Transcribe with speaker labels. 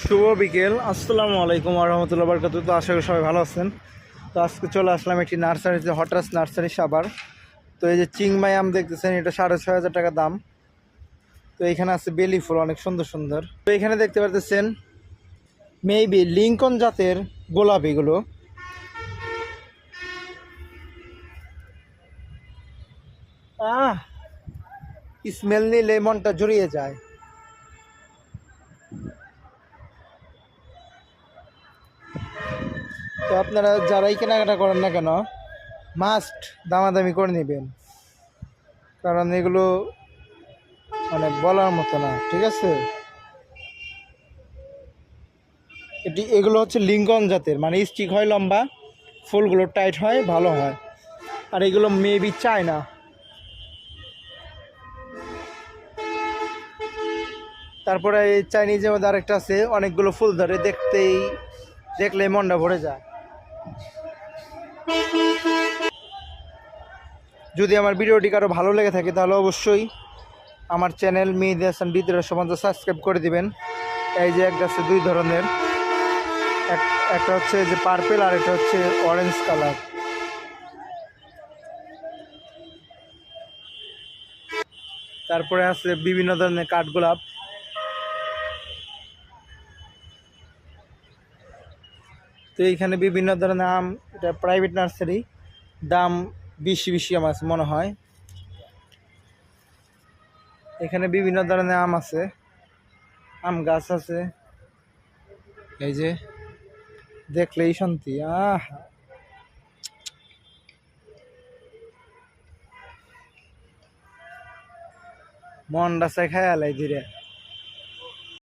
Speaker 1: শুভ বিকেল, আসসালামু আলাইকুম রহমতুল্লাহ বরকাত। তো আশা করি সবাই ভালো আছেন। তো আজকে চলে আসলাম একটি নার্সারিতে, হঠাৎ নার্সারি সাবার। তো এই যে চিংমাই আম দেখতেছেন, এটা 6,500 টাকা দাম। তো এখানে আছে বেলি ফুল, অনেক সুন্দর সুন্দর। তো এখানে দেখতে পাচ্ছেন মেবি লিঙ্কন জাতের গোলাপ। এগুলো স্মেল নিলে মনটা জড়িয়ে যায়। তো আপনারা যারাই কেনাকাটা করেন না কেন, মাস্ট দামাদামি করে নেবেন, কারণ এগুলো মানে বলার মতো না, ঠিক আছে। এগুলো হচ্ছে লিঙ্কন জাতের, মানে স্টিক হয় লম্বা, ফুলগুলো টাইট হয়, ভালো হয়। আর এগুলো মেবি চায় না। তারপরে এই চাইনিজের মধ্যে আরেকটা আছে, অনেকগুলো ফুল ধরে, দেখলেই মনটা ভরে যায়। যদি আমার ভিডিওটি কারো ভালো লেগে থাকে তাহলে অবশ্যই আমার চ্যানেল মেহেদী হাসান বিদ্রোহ সম্বন্ধে সাবস্ক্রাইব করে দিবেন। এই যে একটা আছে দুই ধরনের, একটা হচ্ছে যে পার্পেল, আর একটা হচ্ছে অরেঞ্জ কালার। তারপরে আছে বিভিন্ন ধরনের কাঠগোলাপ। তো এইখানে বিভিন্ন ধরনের আম, এটা প্রাইভেট নার্সারি, দাম বেশি বেশি আমার মনে হয়। এখানে বিভিন্ন ধরনের আম আছে, আম গাছ আছে, এই যে দেখলেই শান্তি। মনটা চাই খায়ালাই ধীরে।